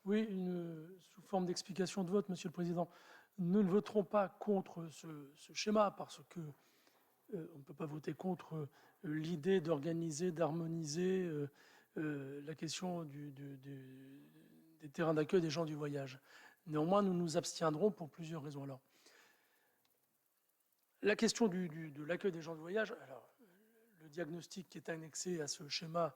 Oui, sous forme d'explication de vote, Monsieur le Président. Nous ne voterons pas contre ce schéma parce que on ne peut pas voter contre l'idée d'organiser, d'harmoniser la question des terrains d'accueil des gens du voyage. Néanmoins, nous nous abstiendrons pour plusieurs raisons. Alors, la question de l'accueil des gens du voyage, alors, le diagnostic qui est annexé à ce schéma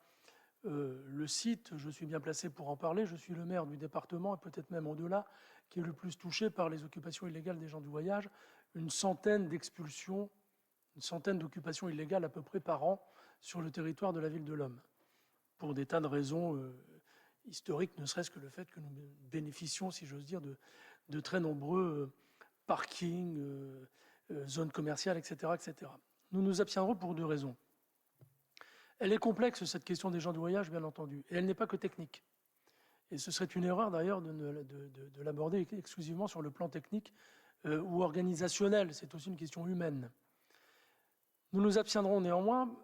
le cite, je suis bien placé pour en parler, je suis le maire du département, et peut-être même au-delà, qui est le plus touché par les occupations illégales des gens du voyage, une centaine d'expulsions, une centaine d'occupations illégales à peu près par an sur le territoire de la ville de Lomme, pour des tas de raisons historiques, ne serait-ce que le fait que nous bénéficions, si j'ose dire, de très nombreux parkings, zones commerciales, etc., etc. Nous nous abstiendrons pour deux raisons. Elle est complexe, cette question des gens du voyage, bien entendu, et elle n'est pas que technique. Et ce serait une erreur, d'ailleurs, de l'aborder exclusivement sur le plan technique ou organisationnel. C'est aussi une question humaine. Nous nous abstiendrons néanmoins,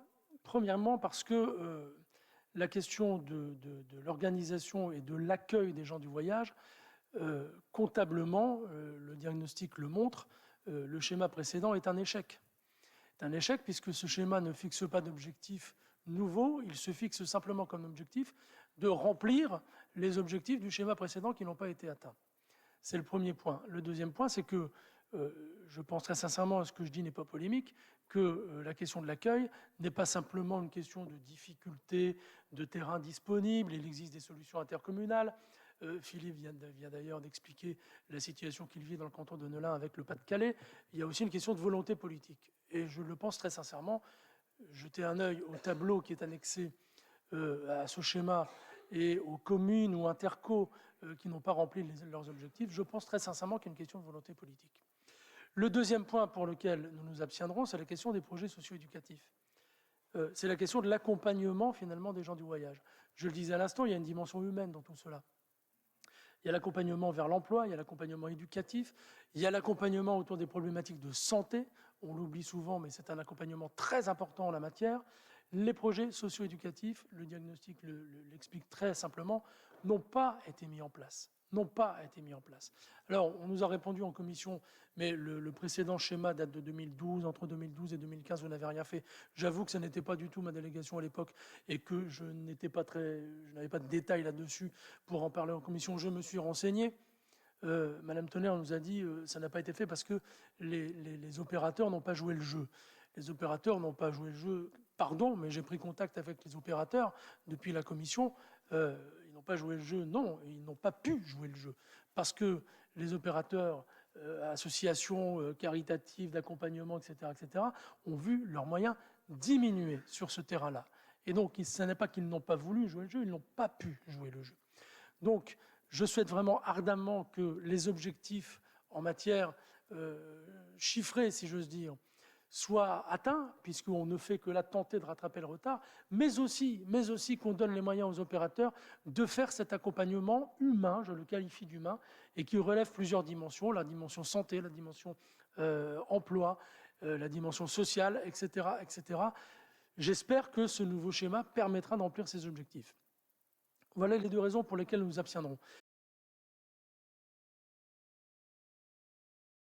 premièrement, parce que la question de l'organisation et de l'accueil des gens du voyage, comptablement, le diagnostic le montre, le schéma précédent est un échec. C'est un échec puisque ce schéma ne fixe pas d'objectifs nouveaux, il se fixe simplement comme objectif de remplir les objectifs du schéma précédent qui n'ont pas été atteints. C'est le premier point. Le deuxième point, c'est que je pense très sincèrement, à ce que je dis n'est pas polémique, que la question de l'accueil n'est pas simplement une question de difficulté de terrain disponible, il existe des solutions intercommunales. Philippe vient d'ailleurs d'expliquer la situation qu'il vit dans le canton de Nelin avec le Pas-de-Calais. Il y a aussi une question de volonté politique. Et je le pense très sincèrement, jeter un œil au tableau qui est annexé à ce schéma et aux communes ou intercos qui n'ont pas rempli leurs objectifs, je pense très sincèrement qu'il y a une question de volonté politique. Le deuxième point pour lequel nous nous abstiendrons, c'est la question des projets socio-éducatifs. C'est la question de l'accompagnement finalement des gens du voyage. Je le disais à l'instant, il y a une dimension humaine dans tout cela. Il y a l'accompagnement vers l'emploi, il y a l'accompagnement éducatif, il y a l'accompagnement autour des problématiques de santé. On l'oublie souvent, mais c'est un accompagnement très important en la matière. Les projets socio-éducatifs, le diagnostic l'explique très simplement, n'ont pas été mis en place. Alors, on nous a répondu en commission, mais le précédent schéma date de 2012, entre 2012 et 2015, vous n'avez rien fait. J'avoue que ce n'était pas du tout ma délégation à l'époque et que je n'avais pas de détails là-dessus pour en parler en commission. Je me suis renseigné. Madame Tonnerre nous a dit ça n'a pas été fait parce que les opérateurs n'ont pas joué le jeu. Les opérateurs n'ont pas joué le jeu, pardon, mais j'ai pris contact avec les opérateurs depuis la commission. Ils n'ont pas joué le jeu, non, ils n'ont pas pu jouer le jeu. Parce que les opérateurs, associations caritatives, d'accompagnement, etc., ont vu leurs moyens diminuer sur ce terrain-là. Et donc, ce n'est pas qu'ils n'ont pas voulu jouer le jeu, ils n'ont pas pu jouer le jeu. Donc, je souhaite vraiment ardemment que les objectifs en matière chiffrée, si j'ose dire, soient atteints, puisqu'on ne fait que là tenter de rattraper le retard, mais aussi qu'on donne les moyens aux opérateurs de faire cet accompagnement humain, je le qualifie d'humain, et qui relève plusieurs dimensions, la dimension santé, la dimension emploi, la dimension sociale, etc., etc. J'espère que ce nouveau schéma permettra d'emplir ces objectifs. Voilà les deux raisons pour lesquelles nous nous abstiendrons.